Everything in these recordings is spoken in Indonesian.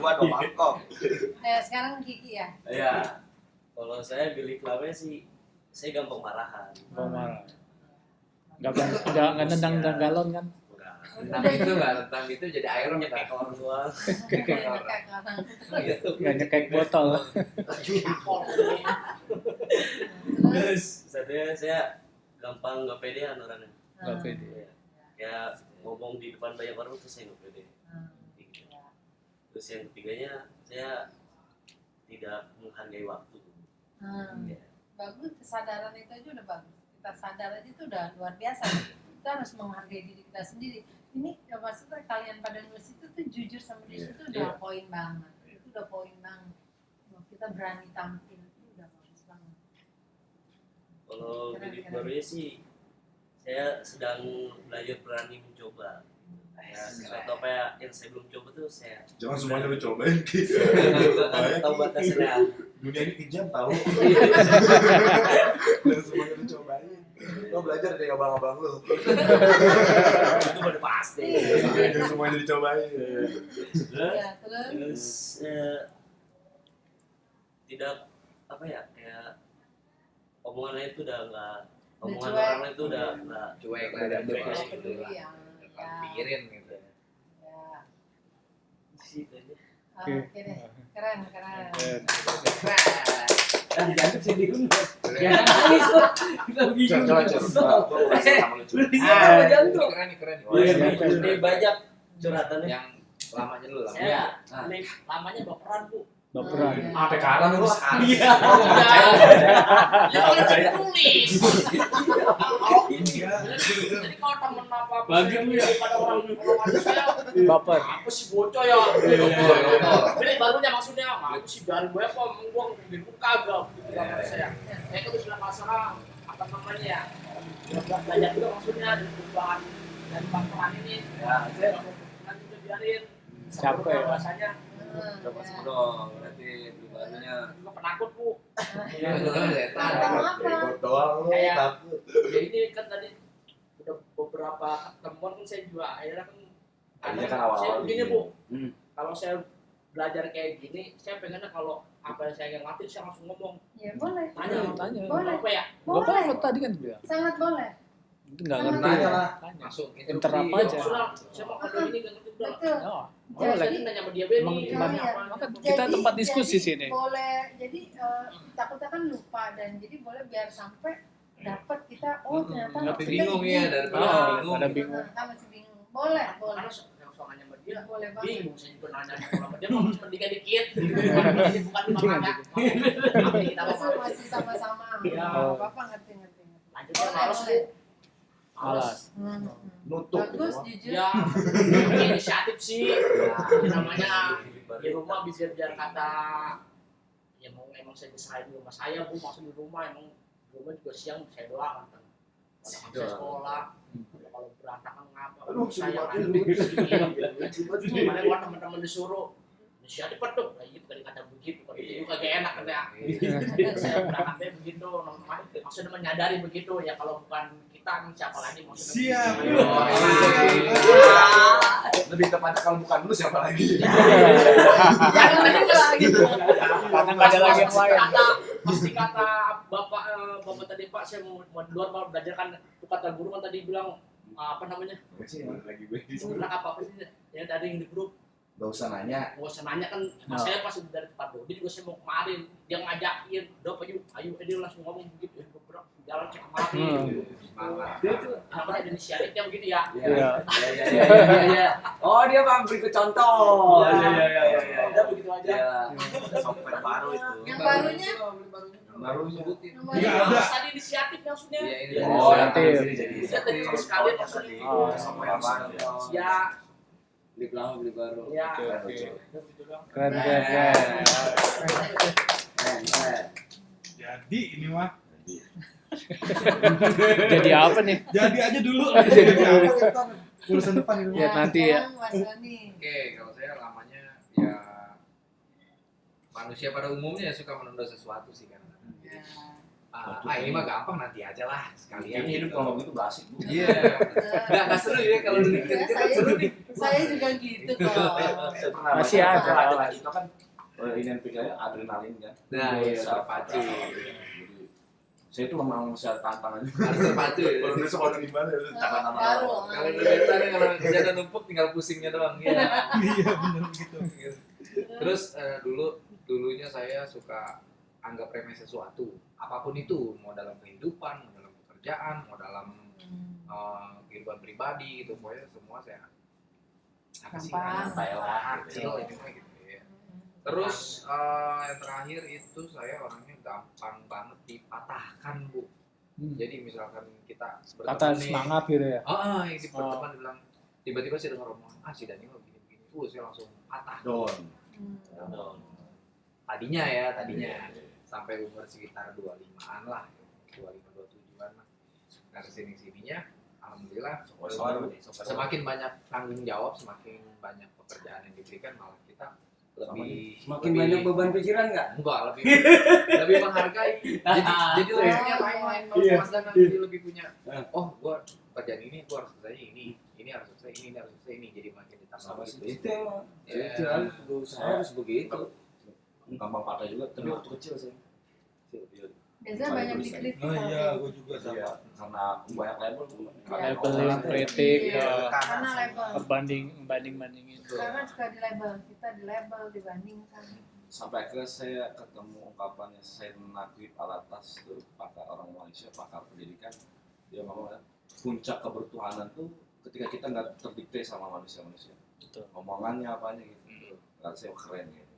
Dua dong mangkok. Sekarang Kiki ya. Iya. Kalau saya Billy Clave sih, saya gampang marahan. Marah. Nggak nendang galon kan? Enggak. Tentang itu nggak, tentang itu jadi air Nyekek orang tua. Kayak orang. gitu. Nggak nyekek botol. Terus saya gampang nggak pedean orangnya. Nggak pede. Iya. Kayak ngomong di depan banyak orang tuh saya nggak pede. Terus yang ketiganya saya tidak menghargai waktu. Ya. Bagus, kesadaran itu aja udah bagus. Kita sadar aja itu udah luar biasa. Kita harus menghargai diri kita sendiri. Ini ya maksudnya kalian pada nulis itu tuh jujur sama diri itu udah poin banget. Itu udah poin banget. Kita berani tampil itu udah bagus banget. Kalau bidik barunya sih saya sedang belajar berani mencoba. Ya, sesuatu apa yang saya belum coba tuh saya Jangan semuanya lu cobain gitu. tahu batasnya. Dunia ini kejam tahu. Jangan semuanya lu cobain. Lo belajar dari abang-abang lu. Itu udah pasti. Jangan semuanya dicobain. Ya, terus Terus tidak apa ya, kayak omongannya itu udah nggak, omongan cuek. orang itu udah nggak Cuek lah dan Cuek. bebas oh, gitu peduli lah. ya. Pikirin gitu. Ya. gitu aja. Oke deh, keren. Jangan sih diundang. Keren. Coba. Keren. Ini banyak curhatannya. Yang lamanya dulu lah. Saya Nih, lamanya baperan, Bu. Baperan. Sampai sekarang lu Iya. Ya kalau dari tulis. Jadi kalau temen apa Bagi lu ya. pada orang ada saya Baper. apa sih bocah ya? Ini barunya maksudnya, apa sih biarin gue apa gue dibuka gak gitu kata saya. Saya itu sudah masalah apa namanya ya? Belajar juga maksudnya dari perubahan dan baperan ini. Ya, saya nanti juga biarin. Capek ya. Bahasanya Coba dong, berarti perubahannya. juga penakut, Bu. Iya, betul setan. Ikut doang lu Kayak- takut. Ya ini kan tadi udah beberapa temuan kan saya juga akhirnya kan Tadinya kan awal-awal saya begini begini. Bu, Hmm. kalau saya belajar kayak gini saya pengennya kalau apa yang saya nggak ngerti saya langsung ngomong Ya boleh. tanya Boleh. apa ya Gak Boleh. apa-apa tadi kan bilang. Sangat boleh. Itu nggak ngerti. Nanya lah. Tanya. Masuk Interrupt interupsi. aja. sudah saya mau kerja ini nggak ngerti udah Betul. Oh, saya boleh. tadi nanya sama dia Benny Emang Iya, gimana? iya. Maka kita tempat diskusi jadi sini. Boleh. Jadi takutnya kan lupa dan jadi boleh biar sampai dapat kita ternyata ngerti. maksudnya Bingung ini. ya, daripada Oh, bingung. pada bingung. Kan masih bingung. Boleh. karena yang soal nanya sama dia Boleh banget. bingung saya juga nanya sama dia mau pendidikan dikit ini bukan lima nanya tapi kita Masih sama-sama. Iya. Apa ngerti. lanjut ya males Bu Malas. Nutup. Bagus jujur. ya inisiatif sih namanya di rumah bisa biar kata ya mau emang saya desain di rumah saya Bu maksud di rumah emang di rumah juga siang saya doang kan saya sekolah kalau berantakan ngapa Aduh, saya kan sumpah. mana gua teman-teman disuruh inisiatif tuh nah itu kan kata begitu kalau itu kagak enak kan ya saya berangkatnya begitu maksudnya menyadari begitu ya kalau bukan kita kan siapa lagi maksudnya Siap. begitu. Lebih tepatnya kalau bukan lu siapa lagi? Jangan tadi gitu. Karena nggak ada lagi yang lain. Pasti kata bapak tadi Pak saya mau di luar mau belajar kan itu kata guru kan tadi bilang apa namanya Lagi gue. sebenarnya apa sih ya tadi yang di grup Gak usah nanya. gak usah nanya kan saya pas dari tempat Dodi juga saya mau kemarin dia ngajakin Dop ayo dia langsung ngomong begitu beberapa jalan cek kemarin dia tuh namanya inisiatifnya begitu ya Iya. Iya. Oh, dia bang berikut contoh. Iya. Udah begitu aja Software baru itu. Yang barunya Baru sebutin. Iya, ada. harus tadi inisiatif maksudnya Iya, ini. Oh, nanti. Inisiatif terus sekalian maksudnya Oh, Software baru. ya Beli lama beli baru. ya Oke. gitu dong. Keren. Jadi ini mah Jadi apa nih? jadi aja dulu. Jadi apa ntar urusan depan itu. Ya, nanti ya. sekarang Mas Rani. Oke, kalau saya lamanya ya manusia pada umumnya ya suka menunda sesuatu sih kan. Ya. Ini mah gampang nanti aja lah sekalian. Kayaknya hidup kalau begitu gak asik. Bu. Iya. Nggak seru ya kalau dipikir-pikir kan seru nih. Saya juga gitu kok. Saya pernah Masih baca, ada. laki-laki itu kan identifikasinya adrenalin kan. Nah, iya, Saat terpacu. jadi, saya itu memang masih ada tantangan juga. Harus terpacu ya. Kalau besok ada gimana ya, tantangan Baru. apa? Kalau udah biasa kalau kerjaan numpuk tinggal pusingnya doang. Iya. Iya benar gitu. Terus dulunya saya suka anggap remeh sesuatu, apapun itu, mau dalam kehidupan, mau dalam pekerjaan, mau dalam kehidupan pribadi gitu, pokoknya semua saya Gampang. santai lah, kecil ini mah gitu ya. Terus yang terakhir itu saya orangnya gampang banget dipatahkan, Bu. Jadi misalkan kita Kata nih, semangat gitu ya. yang di pertemuan bilang tiba-tiba saya dengar omongan, si Dani kok gini-gini, saya langsung patah. Don. Tadinya sampai umur sekitar 25-an lah, 25-27-an lah. Nah kesini-sininya, alhamdulillah semakin banyak tanggung jawab, semakin banyak pekerjaan yang diberikan, malah kita Semakin banyak beban pikiran nggak? Enggak, lebih menghargai. Jadi lebihnya lain Mas Danang, jadi lebih punya. Oh, gua kerjaan ini gua harus selesai ini harus selesai ini harus selesai ini, jadi makin ditambah gitu. Itu emang. Ya. Itu harus begitu. Gampang patah juga, tapi waktu kecil saya. Biasanya banyak dikritik. Oh iya, gue juga Iya, sama. karena banyak label. Labeling, kritik, Iya, karena label. bandingin. Karena suka di label, kita di label dibandingkan. Sampai akhirnya saya ketemu ungkapannya Said Naqib Alatas, itu pakar orang Malaysia, pakar pendidikan. Dia ngomong kan, puncak kebertuhanan tuh ketika kita nggak terdikte sama manusia-manusia. Betul. Omongannya apanya gitu. Kata saya keren gitu.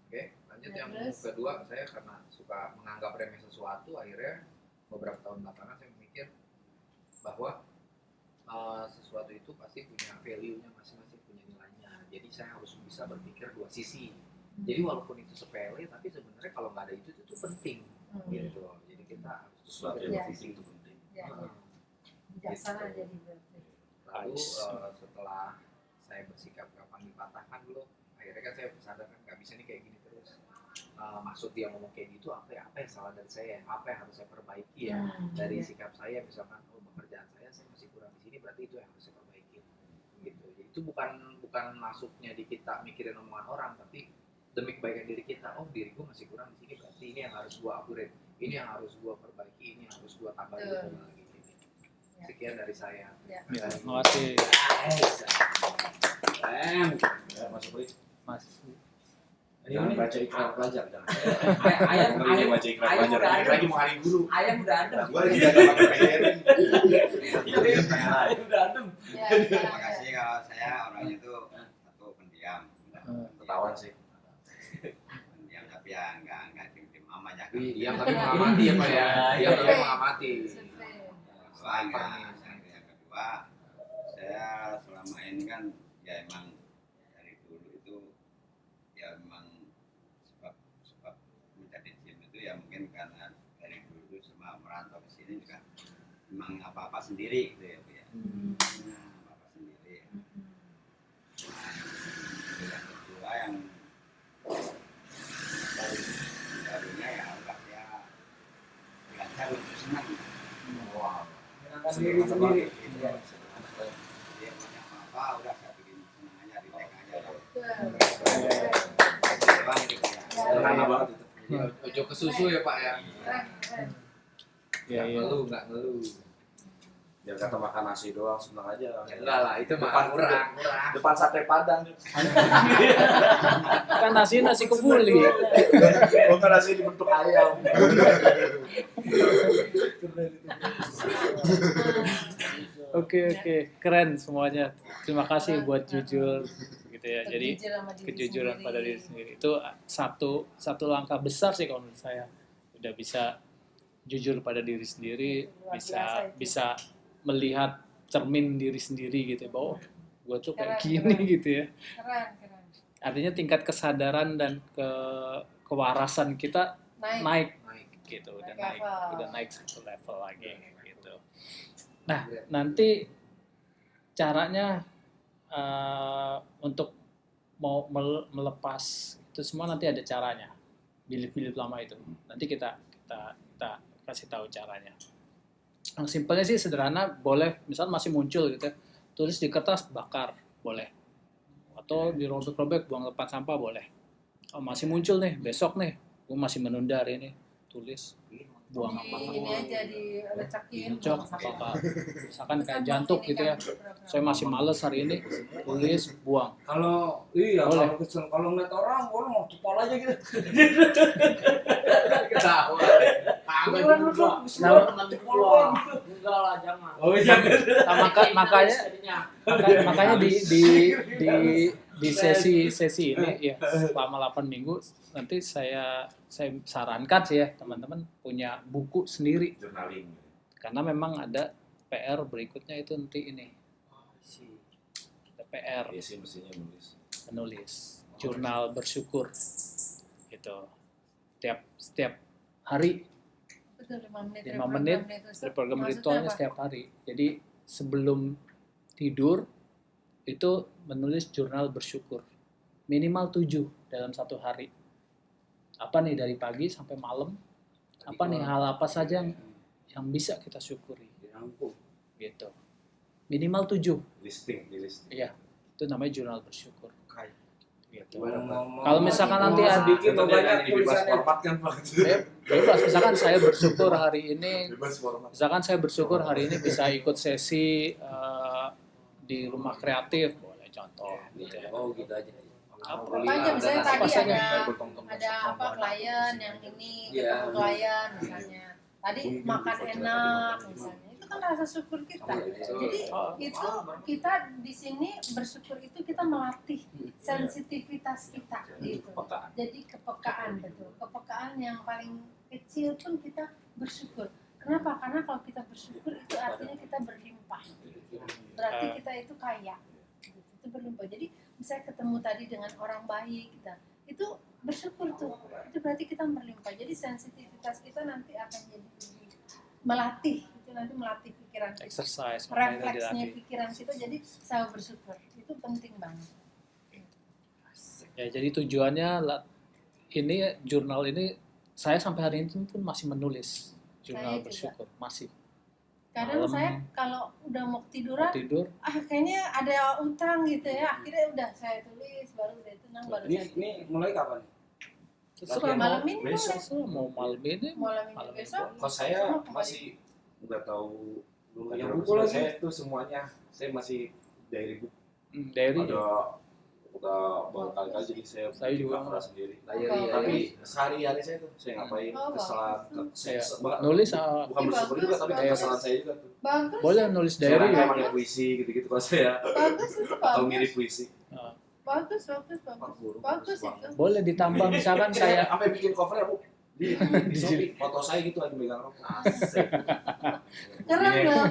Oke, lanjut Ya, yang terus? kedua, saya karena suka menganggap remeh sesuatu, akhirnya beberapa tahun belakangan saya memikir bahwa sesuatu itu pasti punya value-nya masing-masing, punya nilainya. Jadi saya harus bisa berpikir dua sisi. Jadi walaupun itu sepele, tapi sebenarnya kalau nggak ada itu penting, gitu. Jadi kita harus Sesuatu Iya. yang penting itu penting. Ya, ya. Bijaksana jadi berarti. Lalu setelah saya bersikap gampang dipatahkan dulu, akhirnya kan saya sadar kan nggak bisa nih kayak gini terus. Maksud dia ngomong kayak gitu apa yang salah dari saya, apa yang harus saya perbaiki ya dari sikap saya, misalkan pekerjaan saya masih kurang di sini, berarti itu yang harus saya perbaiki gitu. Jadi itu bukan masuknya di kita mikirin omongan orang, tapi demi kebaikan diri kita. Oh, diri gue masih kurang di sini, berarti ini yang harus gue upgrade, ini yang harus gue perbaiki, ini yang harus gue tambah lagi gitu. Sekian dari saya. Ya. Terima kasih, Ya, Mas Supri. Mas. Jangan baca iklan pelajar, jangan. Ayam Lagi baca iklan ayam pelajar. udah ada. Lagi mau hari guru. Ayam udah ada. Gua lagi jaga pakai PGRI. Ayam udah ada. Ya, Terima kasih. Kalau saya orangnya itu satu pendiam, Ketahuan sih. pendiam tapi ya nggak tim aman ya. Iya, tapi mengamati ya Pak ya. Iya, tapi mengamati. survei. Soalnya yang kedua, saya selama ini kan ya emang dari dulu itu ya memang sebab menjadi tim itu ya mungkin karena dari dulu sama merantau ke sini juga memang apa-apa sendiri gitu ya. Bu, ya. Apa-apa sendiri. Yang kedua yang barunya ya udah ya belajar untuk senang. Wow. Menyenangkan diri sendiri. Dia punya apa udah saya bikin senang aja, relax aja. Bang gitu ya. Sederhana banget itu. Ojo ke susu ya Pak ya. Keren. Iya, iya. Nggak ngeluh. Biar kata makan nasi doang senang aja. Enggak lah, itu mah Depan kurang. Depan sate Padang. Kan nasi kebuli. Bukan nasi dibentuk ayam. Oke, keren semuanya. Terima kasih buat jujur gitu ya. Jadi kejujuran pada diri sendiri itu satu langkah besar sih kalau menurut saya. Udah bisa jujur pada diri sendiri, Luar biasa itu. bisa melihat cermin diri sendiri gitu ya. Bahwa gue tuh kayak Keren, gini keren. gitu ya. Keren. Artinya tingkat kesadaran dan kewarasan kita naik gitu, udah naik satu level lagi gitu. Nah, nanti caranya untuk mau melepas itu semua nanti ada caranya. bilik-bilik lama itu. Nanti kita kasih tahu caranya. Yang simpelnya sih sederhana, boleh misal masih muncul gitu, tulis di kertas, bakar boleh, atau dirobek-robek, buang tempat sampah boleh. Oh, masih muncul nih besok nih, gue masih menunda hari ini, tulis, buang apa Ini aja dilecekin. cocok apa misalkan kayak jantung gitu ya, saya masih males hari ini, tulis, buang. Kalau iya Boleh. kalau kesel kalau ngeliat orang mau tupal aja gitu. Ketawa. Kagak Bukan, juga. Nah, Teman gua. Enggak lah, jangan. Oh iya. Nah, makanya di sesi ini ya selama 8 minggu nanti saya sarankan sih ya teman-teman punya buku sendiri, Journaling. karena memang ada PR berikutnya itu nanti ini, ada PR Iya sih mestinya nulis. menulis jurnal bersyukur gitu setiap hari. Betul, 5 menit. 5 menit program Maksudnya ritualnya apa? setiap hari. Jadi sebelum tidur itu menulis jurnal bersyukur. Minimal 7 dalam satu hari. Apa nih dari pagi sampai malam? Apa nih hal apa saja yang bisa kita syukuri? Dirampung. Gitu. Minimal 7. Listing, di listing. Iya. Itu namanya jurnal bersyukur. Gitu. Kalau Kalau misalkan nanti ada sedikit Contohnya banyak ini bebas tulisannya. format kan Pak. Bebas, misalkan saya bersyukur hari ini Bebas format. Misalkan saya bersyukur hari ini bisa ikut sesi di rumah kreatif, boleh contoh gitu ya. Oh gitu aja. Apa aja misalnya tadi Apa saja? ada apa klien yang ini Iya. ketemu klien misalnya. Tadi makan enak misalnya. Itu kan rasa syukur kita. Jadi itu kita di sini bersyukur itu kita melatih sensitivitas kita gitu. Kepekaan. Jadi kepekaan betul. Kepekaan yang paling kecil pun kita bersyukur. Kenapa? Karena kalau kita bersyukur itu artinya kita berlimpah. Berarti kita itu kaya. Gitu. Itu berlimpah. Jadi misalnya ketemu tadi dengan orang baik kita, itu bersyukur tuh. Itu berarti kita berlimpah. Jadi sensitivitas kita nanti akan jadi melatih. Itu nanti melatih pikiran kita. Exercise, makanya Refleksnya dilatih. pikiran kita jadi selalu bersyukur. Itu penting banget. Ya, jadi tujuannya ini jurnal ini saya sampai hari ini pun masih menulis jurnal Saya juga. bersyukur, masih. Kadang Malam saya kalau udah mau mau tiduran, tidur, kayaknya ada utang gitu ya. Akhirnya udah saya tulis, baru udah tenang, baru saya Ini mulai kapan? terserah malam mau ini besok. terserah mau malam ini. malam ini Malam ini. besok. Kalau saya besok masih nggak tahu Belum ada punya berapa buku sih. lagi. Saya itu semuanya saya masih diary book. Dari Ada udah berkali-kali jadi saya juga. cover sendiri. Layari Tapi sehari-hari saya tuh saya ngapain Oh, kesalahan bagus. saya nulis bukan bersyukur juga tapi bagus. kesalahan saya juga tuh. Bagus. boleh nulis Saya diary ya. emang puisi gitu-gitu kalau saya Bagus itu atau bagus. mirip puisi. Bagus. Bagus itu. Boleh ditambah misalkan saya Sampai bikin covernya Bu di Shopee foto saya gitu lagi megang rokok. Keren loh.